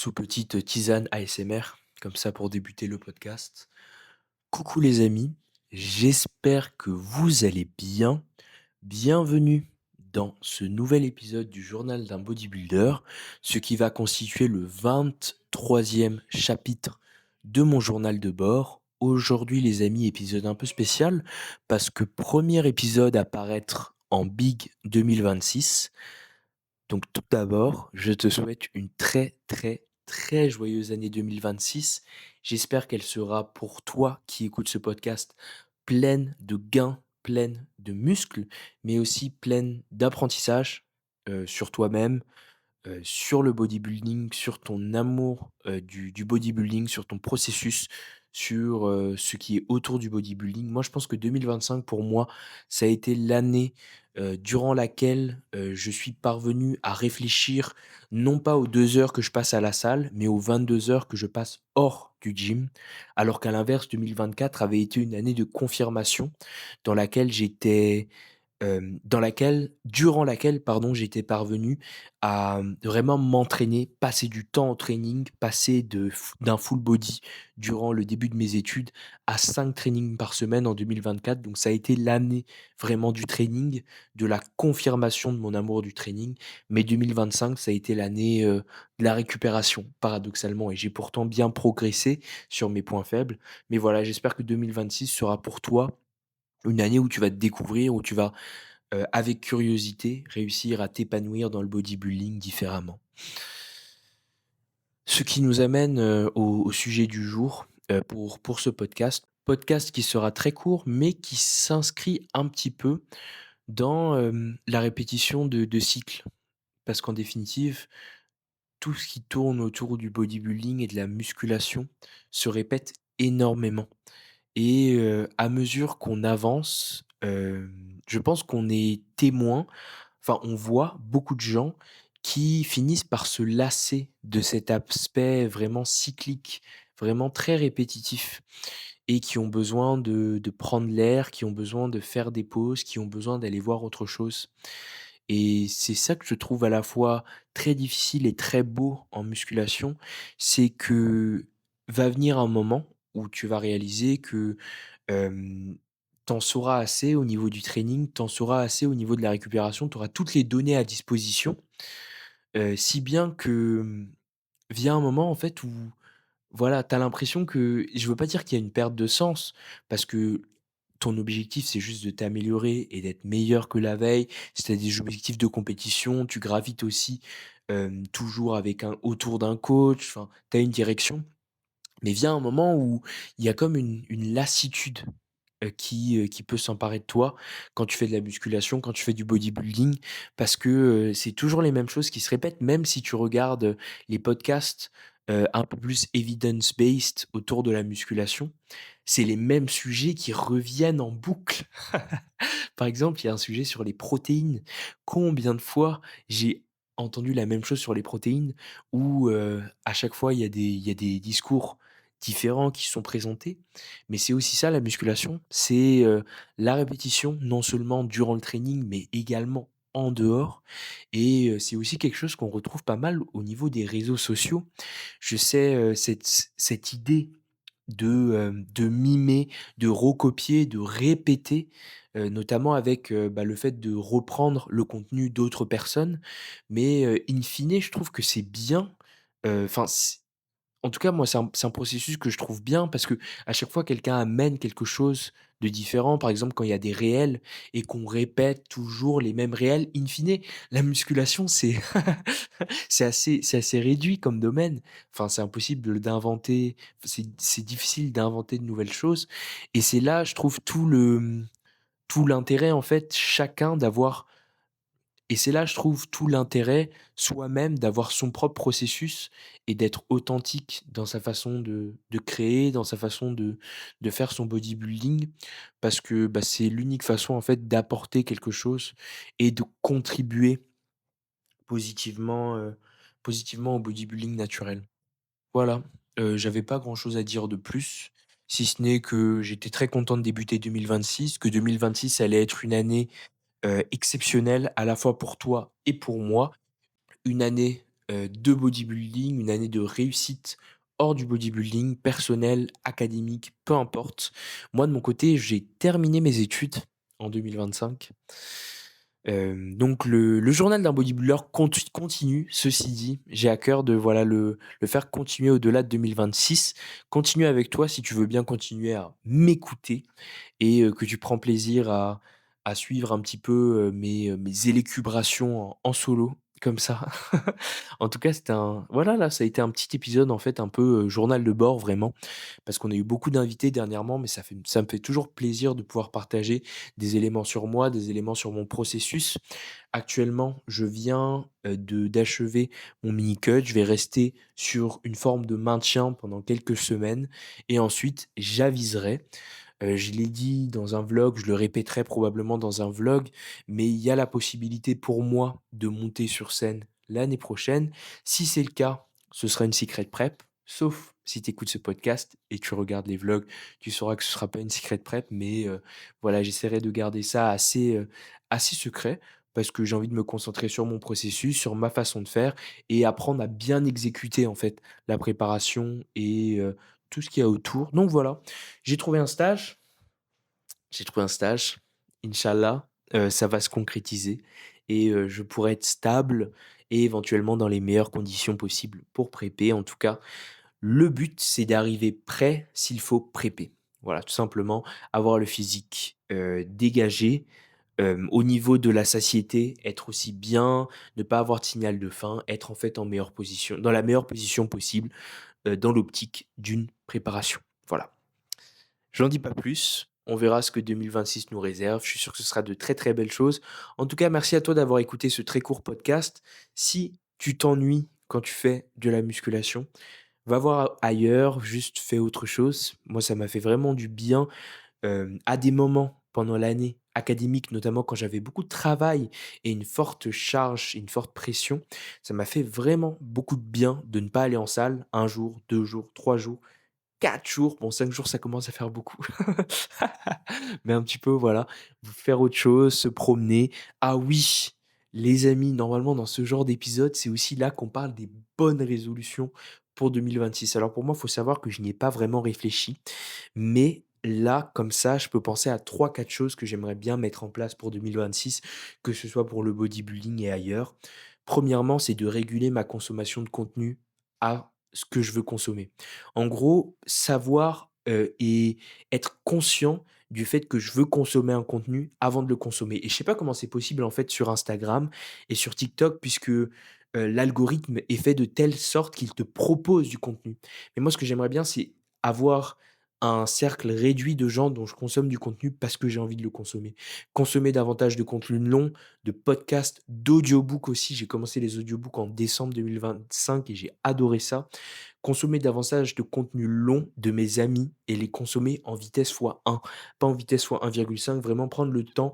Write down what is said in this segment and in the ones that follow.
sous petite tisane ASMR, comme ça pour débuter le podcast. Coucou les amis, j'espère que vous allez bien. Bienvenue dans ce nouvel épisode du journal d'un bodybuilder, ce qui va constituer le 23e chapitre de mon journal de bord. Aujourd'hui les amis, épisode un peu spécial parce que premier épisode à paraître en Big 2026. Donc tout d'abord, je te souhaite une très très très joyeuse année 2026. J'espère qu'elle sera pour toi qui écoutes ce podcast pleine de gains, pleine de muscles, mais aussi pleine d'apprentissage sur toi-même, sur le bodybuilding, sur ton amour, du bodybuilding, sur ton processus, sur, ce qui est autour du bodybuilding. Moi, je pense que 2025 pour moi, ça a été l'année, durant laquelle, je suis parvenu à réfléchir non pas aux 2 heures que je passe à la salle, mais aux 22 heures que je passe hors du gym. Alors qu'à l'inverse, 2024 avait été une année de confirmation dans laquelle j'étais durant laquelle, pardon, j'étais parvenu à, vraiment m'entraîner, passer du temps au training, passer d'un full body durant le début de mes études à 5 trainings par semaine en 2024. Donc ça a été l'année vraiment du training, de la confirmation de mon amour du training. Mais 2025, ça a été l'année, de la récupération, paradoxalement, et j'ai pourtant bien progressé sur mes points faibles. Mais voilà, j'espère que 2026 sera pour toi une année où tu vas te découvrir, où tu vas, avec curiosité, réussir à t'épanouir dans le bodybuilding différemment. Ce qui nous amène, au sujet du jour, pour ce podcast. Podcast qui sera très court, mais qui s'inscrit un petit peu dans, la répétition de cycles. Parce qu'en définitive, tout ce qui tourne autour du bodybuilding et de la musculation se répète énormément. Et à mesure qu'on avance, je pense qu'on est témoin, enfin on voit beaucoup de gens qui finissent par se lasser de cet aspect vraiment cyclique, vraiment très répétitif, et qui ont besoin de prendre l'air, qui ont besoin de faire des pauses, qui ont besoin d'aller voir autre chose. Et c'est ça que je trouve à la fois très difficile et très beau en musculation, c'est que va venir un moment où tu vas réaliser que, hem, tu sauras assez au niveau du training, tu sauras assez au niveau de la récupération, tu auras toutes les données à disposition, si bien que, vient un moment en fait où voilà, tu as l'impression que je veux pas dire qu'il y a une perte de sens, parce que ton objectif, c'est juste de t'améliorer et d'être meilleur que la veille. Si tu as des objectifs de compétition, tu gravites aussi, toujours avec un autour d'un coach, enfin, tu as une direction. Mais vient un moment où il y a comme une lassitude, qui peut s'emparer de toi quand tu fais de la musculation, quand tu fais du bodybuilding, parce que, c'est toujours les mêmes choses qui se répètent, même si tu regardes, les podcasts, un peu plus evidence based autour de la musculation, c'est les mêmes sujets qui reviennent en boucle. Par exemple, il y a un sujet sur les protéines. Combien de fois j'ai entendu la même chose sur les protéines où, à chaque fois il y a des discours différents qui sont présentés, mais c'est aussi ça la musculation, c'est, la répétition, non seulement durant le training, mais également en dehors, et c'est aussi quelque chose qu'on retrouve pas mal au niveau des réseaux sociaux. Je sais, cette idée de mimer, de recopier, de répéter, notamment avec, le fait de reprendre le contenu d'autres personnes. Mais, in fine, je trouve que c'est bien, enfin en tout cas, moi, c'est un processus que je trouve bien parce que à chaque fois quelqu'un amène quelque chose de différent, par exemple, quand il y a des réels et qu'on répète toujours les mêmes réels, in fine, la musculation, c'est c'est assez réduit comme domaine. Enfin, c'est impossible d'inventer, c'est difficile d'inventer de nouvelles choses, et c'est là, je trouve, tout l'intérêt, en fait, chacun d'avoir et c'est là, je trouve, tout l'intérêt soi-même d'avoir son propre processus et d'être authentique dans sa façon de créer, dans sa façon de faire son bodybuilding, parce que, c'est l'unique façon, en fait, d'apporter quelque chose et de contribuer positivement, positivement au bodybuilding naturel. Voilà, j'avais pas grand-chose à dire de plus, si ce n'est que j'étais très content de débuter 2026, que 2026 allait être une année exceptionnel à la fois pour toi et pour moi. Une année, de bodybuilding, une année de réussite hors du bodybuilding, personnel, académique, peu importe. Moi, de mon côté, j'ai terminé mes études en 2025. Donc le journal d'un bodybuilder continue, ceci dit. J'ai à cœur de, voilà, le faire continuer au-delà de 2026. Continuer avec toi si tu veux bien continuer à m'écouter et que tu prends plaisir à suivre un petit peu, mes élucubrations en solo comme ça. En tout cas, c'était un voilà, là, ça a été un petit épisode, en fait, un peu, journal de bord vraiment, parce qu'on a eu beaucoup d'invités dernièrement, mais ça me fait toujours plaisir de pouvoir partager des éléments sur moi, des éléments sur mon processus. Actuellement, je viens, d'achever mon mini cut. Je vais rester sur une forme de maintien pendant quelques semaines et ensuite j'aviserai. Je l'ai dit dans un vlog, je le répéterai probablement dans un vlog, mais il y a la possibilité pour moi de monter sur scène l'année prochaine. Si c'est le cas, ce sera une secret prep, sauf si tu écoutes ce podcast et tu regardes les vlogs, tu sauras que ce sera pas une secret prep, mais voilà, j'essaierai de garder ça assez secret parce que j'ai envie de me concentrer sur mon processus, sur ma façon de faire et apprendre à bien exécuter, en fait, la préparation et tout ce qu'il y a autour. Donc voilà, j'ai trouvé un stage, j'ai trouvé un stage, inch'Allah, ça va se concrétiser et je pourrai être stable et éventuellement dans les meilleures conditions possibles pour prépper. En tout cas, le but, c'est d'arriver prêt s'il faut prépper. Voilà, tout simplement, avoir le physique, dégagé, au niveau de la satiété, être aussi bien, ne pas avoir de signal de faim, être en fait en meilleure position dans la meilleure position possible, dans l'optique d'une préparation. Voilà. J'en dis pas plus. On verra ce que 2026 nous réserve. Je suis sûr que ce sera de très, très belles choses. En tout cas, merci à toi d'avoir écouté ce très court podcast. Si tu t'ennuies quand tu fais de la musculation, va voir ailleurs, juste fais autre chose. Moi, ça m'a fait vraiment du bien, à des moments pendant l'année académique, notamment quand j'avais beaucoup de travail et une forte charge, une forte pression. Ça m'a fait vraiment beaucoup de bien de ne pas aller en salle un jour, 2 jours, 3 jours. 4 jours, bon 5 jours ça commence à faire beaucoup. Mais un petit peu voilà, faire autre chose, se promener. Ah oui, les amis, normalement dans ce genre d'épisode, c'est aussi là qu'on parle des bonnes résolutions pour 2026. Alors pour moi, il faut savoir que je n'y ai pas vraiment réfléchi, mais là, comme ça, je peux penser à trois, quatre choses que j'aimerais bien mettre en place pour 2026, que ce soit pour le bodybuilding et ailleurs. Premièrement, c'est de réguler ma consommation de contenu à ce que je veux consommer. En gros, savoir, et être conscient du fait que je veux consommer un contenu avant de le consommer et je sais pas comment c'est possible, en fait, sur Instagram et sur TikTok puisque, l'algorithme est fait de telle sorte qu'il te propose du contenu. Mais moi, ce que j'aimerais bien, c'est avoir un cercle réduit de gens dont je consomme du contenu parce que j'ai envie de le consommer. Consommer davantage de contenu long, de podcasts, d'audiobooks aussi. J'ai commencé les audiobooks en décembre 2025 et j'ai adoré ça. Consommer davantage de contenu long de mes amis et les consommer en vitesse fois 1, pas en vitesse fois 1,5, vraiment prendre le temps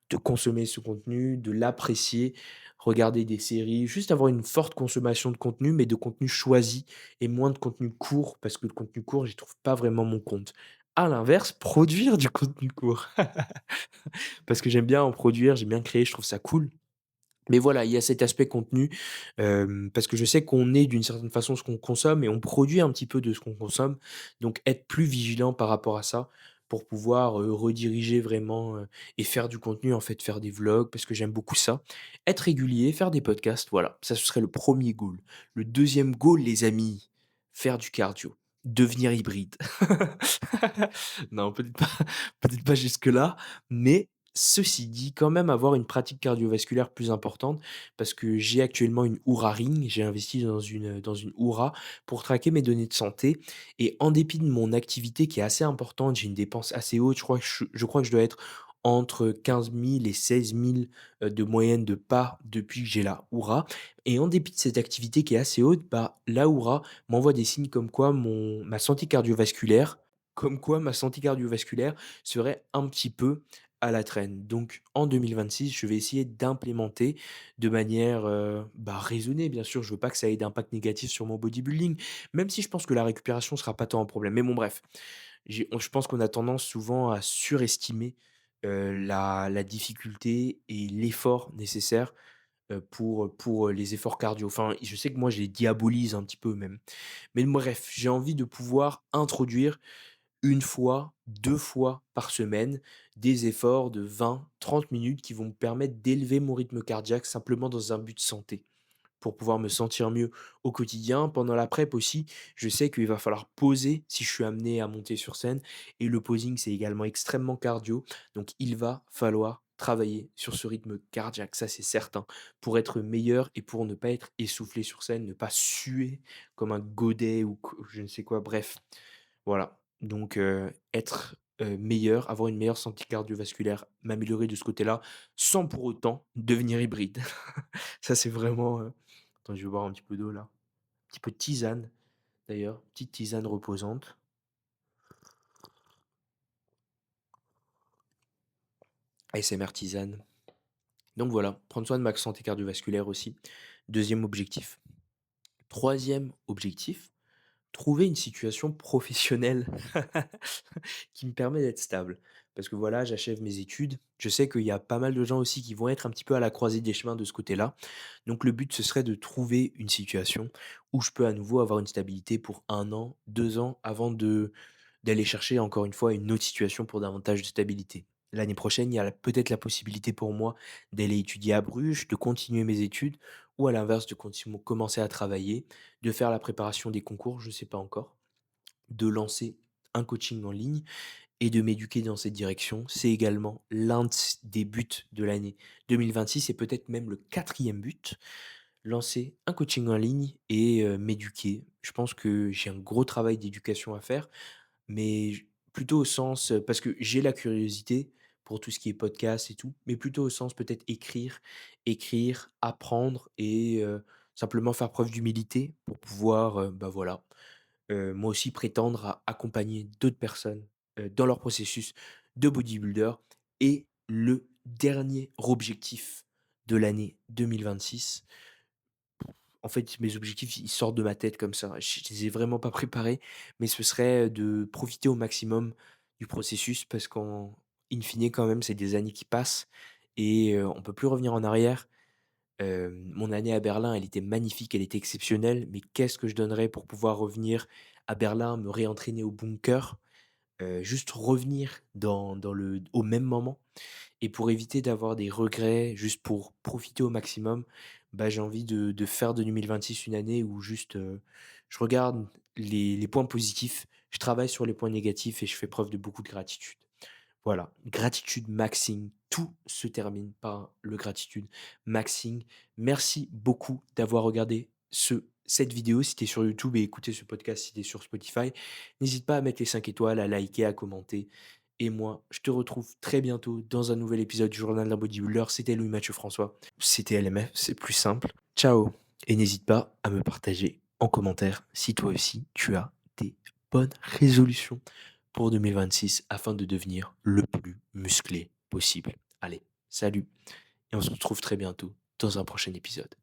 de consommer ce contenu, de l'apprécier, regarder des séries, juste avoir une forte consommation de contenu, mais de contenu choisi et moins de contenu court, parce que le contenu court, j'y trouve pas vraiment mon compte. À l'inverse, produire du contenu court, parce que j'aime bien en produire, j'aime bien créer, je trouve ça cool. Mais voilà, il y a cet aspect contenu, parce que je sais qu'on est d'une certaine façon ce qu'on consomme et on produit un petit peu de ce qu'on consomme. Donc être plus vigilant par rapport à ça pour pouvoir, rediriger vraiment, et faire du contenu, en fait, faire des vlogs parce que j'aime beaucoup ça. Être régulier, faire des podcasts, voilà, ça ce serait le premier goal. Le deuxième goal, les amis, faire du cardio, devenir hybride. Non, peut-être pas jusque-là, mais ceci dit, quand même avoir une pratique cardiovasculaire plus importante parce que j'ai actuellement une Oura Ring, j'ai investi dans une Oura pour traquer mes données de santé et en dépit de mon activité qui est assez importante, j'ai une dépense assez haute, je crois que je dois être entre 15 000 et 16 000, de moyenne de pas depuis que j'ai la Oura et en dépit de cette activité qui est assez haute, bah, la Oura m'envoie des signes comme quoi ma santé cardiovasculaire serait un petit peu à la traîne. Donc en 2026, je vais essayer d'implémenter de manière, raisonnée bien sûr. Je veux pas que ça ait d'impact négatif sur mon bodybuilding, même si je pense que la récupération sera pas tant un problème. Mais bon bref, je pense qu'on a tendance souvent à surestimer, la difficulté et l'effort nécessaire pour les efforts cardio. Enfin, je sais que moi, je les diabolise un petit peu même. Mais bref, j'ai envie de pouvoir introduire une fois, 2 fois par semaine, des efforts de 20-30 minutes qui vont me permettre d'élever mon rythme cardiaque simplement dans un but santé. Pour pouvoir me sentir mieux au quotidien. Pendant la prep aussi, je sais qu'il va falloir poser si je suis amené à monter sur scène et le posing, c'est également extrêmement cardio, donc il va falloir travailler sur ce rythme cardiaque, ça c'est certain, pour être meilleur et pour ne pas être essoufflé sur scène, ne pas suer comme un godet ou co je ne sais quoi, bref. Voilà, donc être, meilleur, avoir une meilleure santé cardiovasculaire, m'améliorer de ce côté-là, sans pour autant devenir hybride. Ça, c'est vraiment, attends, je vais boire un petit peu d'eau là. Un petit peu de tisane d'ailleurs, petite tisane reposante. ASMR tisane. Donc voilà, prendre soin de ma santé cardiovasculaire aussi. Deuxième objectif. Troisième objectif, trouver une situation professionnelle qui me permet d'être stable. Parce que voilà, j'achève mes études. Je sais qu'il y a pas mal de gens aussi qui vont être un petit peu à la croisée des chemins de ce côté-là. Donc le but, ce serait de trouver une situation où je peux à nouveau avoir une stabilité pour 1 an, 2 ans avant d'aller chercher encore une fois une autre situation pour davantage de stabilité. L'année prochaine, il y a peut-être la possibilité pour moi d'aller étudier à Bruges, de continuer mes études ou à l'inverse de commencer à travailler, de faire la préparation des concours, je ne sais pas encore, de lancer un coaching en ligne et de m'éduquer dans cette direction. C'est également l'un des buts de l'année 2026 et peut-être même le quatrième but, lancer un coaching en ligne et m'éduquer. Je pense que j'ai un gros travail d'éducation à faire, mais plutôt au sens, parce que j'ai la curiosité pour tout ce qui est podcast et tout, mais plutôt au sens peut-être écrire, apprendre et simplement faire preuve d'humilité pour pouvoir, bah, voilà, moi aussi prétendre à accompagner d'autres personnes, dans leur processus de bodybuilder et le dernier objectif de l'année 2026. En fait, mes objectifs, ils sortent de ma tête comme ça. Je les ai vraiment pas préparés, mais ce serait de profiter au maximum du processus parce qu'en in fine, quand même, c'est des années qui passent et on peut plus revenir en arrière. Mon année à Berlin, elle était magnifique, elle était exceptionnelle, mais qu'est-ce que je donnerais pour pouvoir revenir à Berlin, me réentraîner au bunker, juste revenir dans le au même moment et pour éviter d'avoir des regrets, juste pour profiter au maximum, bah, j'ai envie de faire de 2026 une année où juste, je regarde les points positifs, je travaille sur les points négatifs et je fais preuve de beaucoup de gratitude. Voilà, gratitude maxing, tout se termine par le gratitude maxing. Merci beaucoup d'avoir regardé cette vidéo si tu es sur YouTube et écouté ce podcast si tu es sur Spotify. N'hésite pas à mettre les 5 étoiles, à liker, à commenter. Et moi, je te retrouve très bientôt dans un nouvel épisode du Journal d'un Bodybuilder. C'était Louis-Mathieu François. C'était LMF, c'est plus simple. Ciao. Et n'hésite pas à me partager en commentaire si toi aussi tu as des bonnes résolutions pour 2026 afin de devenir le plus musclé possible. Allez, salut et on se retrouve très bientôt dans un prochain épisode.